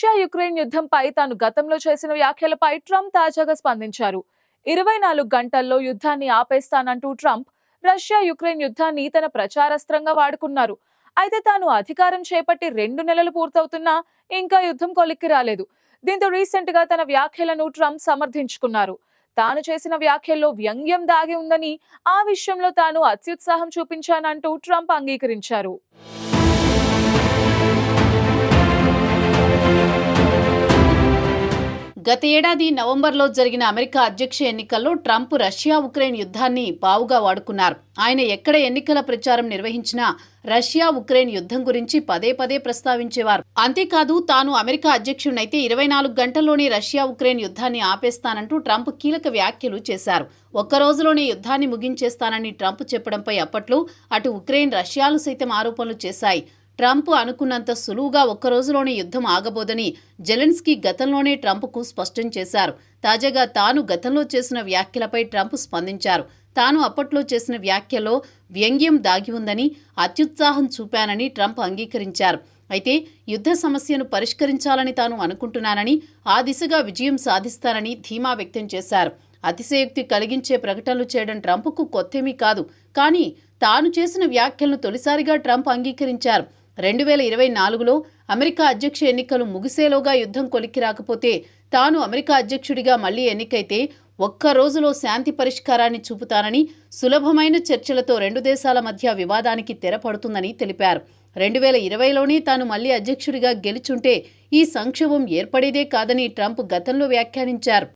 Russia Ukraine యుద్ధంపై తాను గతంలో చేసిన వ్యాఖ్యలపై ట్రంప్ తాజాగా స్పందించారు. 24 గంటల్లో యుద్ధాన్ని ఆపేస్తానంటూ ట్రంప్ రష్యా యుక్రెయిన్ యుద్ధాన్ని తన ప్రచారాస్త్రంగా వాడుకున్నారు. అయితే తాను అధికారం చేపట్టి 2 నెలలు పూర్తవుతున్నా ఇంకా యుద్ధం కొలిక్కి రాలేదు. దీంతో రీసెంట్ గా తన వ్యాఖ్యలను ట్రంప్ సమర్థించుకున్నారు. తాను చేసిన వ్యాఖ్యల్లో వ్యంగ్యం దాగి ఉందని, ఆ విషయంలో తాను అత్యుత్సాహం చూపించానంటూ ట్రంప్ అంగీకరించారు. గత ఏడాది నవంబర్లో జరిగిన అమెరికా అధ్యక్ష ఎన్నికల్లో ట్రంప్ రష్యా ఉక్రెయిన్ యుద్ధాన్ని పావుగా వాడుకున్నారు. ఆయన ఎక్కడ ఎన్నికల ప్రచారం నిర్వహించినా రష్యా ఉక్రెయిన్ యుద్ధం గురించి పదే పదే ప్రస్తావించేవారు. అంతేకాదు తాను అమెరికా అధ్యక్షుడినైతే 24 గంటల్లోనే రష్యా ఉక్రెయిన్ యుద్ధాన్ని ఆపేస్తానంటూ ట్రంప్ కీలక వ్యాఖ్యలు చేశారు. ఒక్కరోజులోనే యుద్ధాన్ని ముగించేస్తానని ట్రంప్ చెప్పడంపై అప్పట్లో అటు ఉక్రెయిన్ రష్యాలు సైతం ఆరోపణలు చేశాయి. ట్రంప్ అనుకున్నంత సులువుగా ఒక్కరోజులోనే యుద్ధం ఆగబోదని జెలెన్స్కీ గతంలోనే ట్రంప్కు స్పష్టం చేశారు. తాజాగా తాను గతంలో చేసిన వ్యాఖ్యలపై ట్రంప్ స్పందించారు. తాను అప్పట్లో చేసిన వ్యాఖ్యలో వ్యంగ్యం దాగి ఉందని, అత్యుత్సాహం చూపానని ట్రంప్ అంగీకరించారు. అయితే యుద్ధ సమస్యను పరిష్కరించాలని తాను అనుకుంటున్నానని, ఆ దిశగా విజయం సాధిస్తానని ధీమా వ్యక్తం చేశారు. అతిశయోక్తి కలిగించే ప్రకటనలు చేయడం ట్రంప్కు కొత్తేమీ కాదు. కానీ తాను చేసిన వ్యాఖ్యలను తొలిసారిగా ట్రంప్ అంగీకరించారు. 2024లో అమెరికా అధ్యక్ష ఎన్నికలు ముగిసేలోగా యుద్ధం కొలిక్కి రాకపోతే తాను అమెరికా అధ్యక్షుడిగా మళ్లీ ఎన్నికైతే ఒక్క రోజులో శాంతి పరిష్కారాన్ని చూపుతానని, సులభమైన చర్చలతో 2 దేశాల మధ్య వివాదానికి తెరపడుతుందని తెలిపారు. 2020లోనే తాను మళ్లీ అధ్యక్షుడిగా గెలుచుంటే ఈ సంక్షోభం ఏర్పడేదే కాదని ట్రంప్ గతంలో వ్యాఖ్యానించారు.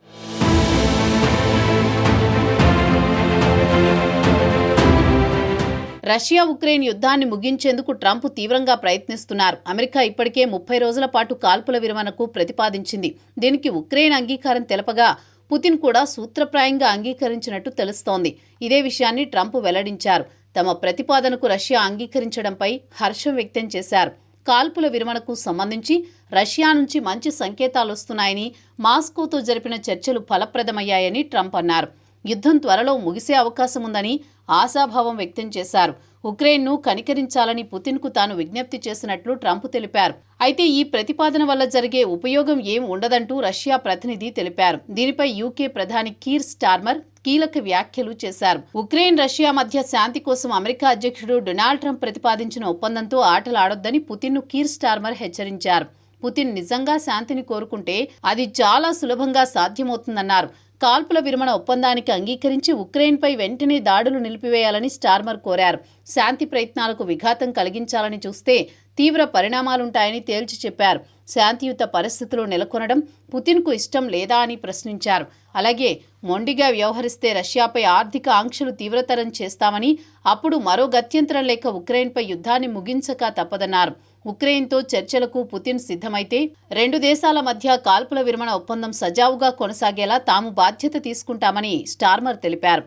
రష్యా ఉక్రెయిన్ యుద్ధాన్ని ముగించేందుకు ట్రంప్ తీవ్రంగా ప్రయత్నిస్తున్నారు. అమెరికా ఇప్పటికే 30 రోజుల పాటు కాల్పుల విరమణకు ప్రతిపాదించింది. దీనికి ఉక్రెయిన్ అంగీకారం తెలపగా పుతిన్ కూడా సూత్రప్రాయంగా అంగీకరించినట్టు తెలుస్తోంది. ఇదే విషయాన్ని ట్రంప్ వెల్లడించారు. తమ ప్రతిపాదనకు రష్యా అంగీకరించడంపై హర్షం వ్యక్తం చేశారు. కాల్పుల విరమణకు సంబంధించి రష్యా నుంచి మంచి సంకేతాలొస్తున్నాయని, మాస్కోతో జరిపిన చర్చలు ఫలప్రదమయ్యాయని ట్రంప్ అన్నారు. యుద్ధం త్వరలో ముగిసే అవకాశం ఉందని ఆశాభావం వ్యక్తం చేశారు. ఉక్రెయిన్ను కనికరించాలని పుతిన్కు తాను విజ్ఞప్తి చేసినట్లు ట్రంప్ తెలిపారు. అయితే ఈ ప్రతిపాదన వల్ల జరిగే ఉపయోగం ఏం ఉండదంటూ రష్యా ప్రతినిధి తెలిపారు. దీనిపై యూకే ప్రధాని కీర్ స్టార్మర్ కీలక వ్యాఖ్యలు చేశారు. ఉక్రెయిన్ రష్యా మధ్య శాంతి కోసం అమెరికా అధ్యక్షుడు డొనాల్డ్ ట్రంప్ ప్రతిపాదించిన ఒప్పందంతో ఆటలాడొద్దని పుతిన్ను కీర్ స్టార్మర్ హెచ్చరించారు. పుతిన్ నిజంగా శాంతిని కోరుకుంటే అది చాలా సులభంగా సాధ్యమవుతుందన్నారు. కాల్పుల విరమణ ఒప్పందానికి అంగీకరించి ఉక్రెయిన్పై వెంటనే దాడులు నిలిపివేయాలని స్టార్మర్ కోరారు. శాంతి ప్రయత్నాలకు విఘాతం కలిగించాలని చూస్తే తీవ్ర పరిణామాలుంటాయని తేల్చి చెప్పారు. శాంతియుత పరిస్థితులు నెలకొనడం పుతిన్కు ఇష్టం లేదా అని ప్రశ్నించారు. అలాగే మొండిగా వ్యవహరిస్తే రష్యాపై ఆర్థిక ఆంక్షలు తీవ్రతరం చేస్తామని, అప్పుడు మరో గత్యంతరం లేక ఉక్రెయిన్పై యుద్ధాన్ని ముగించక తప్పదన్నారు. ఉక్రెయిన్తో చర్చలకు పుతిన్ సిద్ధమైతే 2 దేశాల మధ్య కాల్పుల విరమణ ఒప్పందం సజావుగా కొనసాగేలా తాము బాధ్యత తీసుకుంటామని స్టార్మర్ తెలిపారు.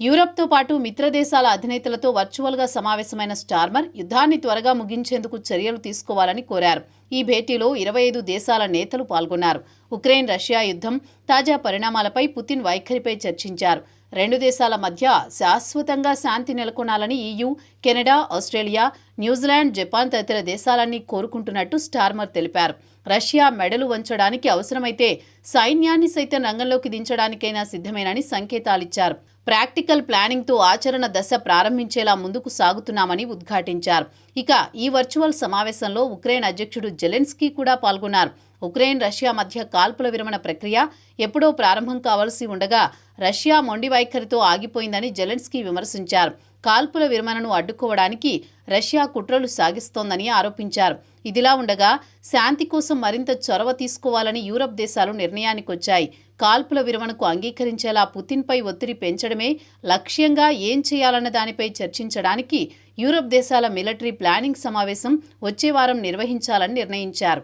యూరప్తో పాటు మిత్రదేశాల అధినేతలతో వర్చువల్గా సమావేశమైన స్టార్మర్ యుద్ధాన్ని త్వరగా ముగించేందుకు చర్యలు తీసుకోవాలని కోరారు. ఈ భేటీలో 25 దేశాల నేతలు పాల్గొన్నారు. ఉక్రెయిన్ రష్యా యుద్ధం తాజా పరిణామాలపై పుతిన్ వైఖరిపై చర్చించారు. 2 దేశాల మధ్య శాశ్వతంగా శాంతి నెలకొనాలని EU, Canada, Australia, New Zealand, Japan తదితర దేశాలన్నీ కోరుకుంటున్నట్టు స్టార్మర్ తెలిపారు. రష్యా మెడలు వంచడానికి అవసరమైతే సైన్యాన్ని సైతం రంగంలోకి దించడానికైనా సిద్ధమేనని సంకేతాలిచ్చారు. ప్రాక్టికల్ ప్లానింగ్తో ఆచరణ దశ ప్రారంభించేలా ముందుకు సాగుతున్నామని ఉద్ఘాటించారు. ఇక ఈ వర్చువల్ సమావేశంలో ఉక్రెయిన్ అధ్యక్షుడు జెలెన్స్కీ కూడా పాల్గొన్నారు. ఉక్రెయిన్ రష్యా మధ్య కాల్పుల విరమణ ప్రక్రియ ఎప్పుడో ప్రారంభం కావాల్సి ఉండగా రష్యా మొండి వైఖరితో ఆగిపోయిందని జెలెన్స్కీ విమర్శించారు. కాల్పుల విరమణను అడ్డుకోవడానికి రష్యా కుట్రలు సాగిస్తోందని ఆరోపించారు. ఇదిలా ఉండగా శాంతి కోసం మరింత చొరవ తీసుకోవాలని యూరప్ దేశాలు నిర్ణయానికొచ్చాయి. కాల్పుల విరమణకు అంగీకరించేలా పుతిన్పై ఒత్తిడి పెంచడమే లక్ష్యంగా ఏం చేయాలన్న దానిపై చర్చించడానికి యూరప్ దేశాల మిలిటరీ ప్లానింగ్ సమావేశం వచ్చే వారం నిర్వహించాలని నిర్ణయించారు.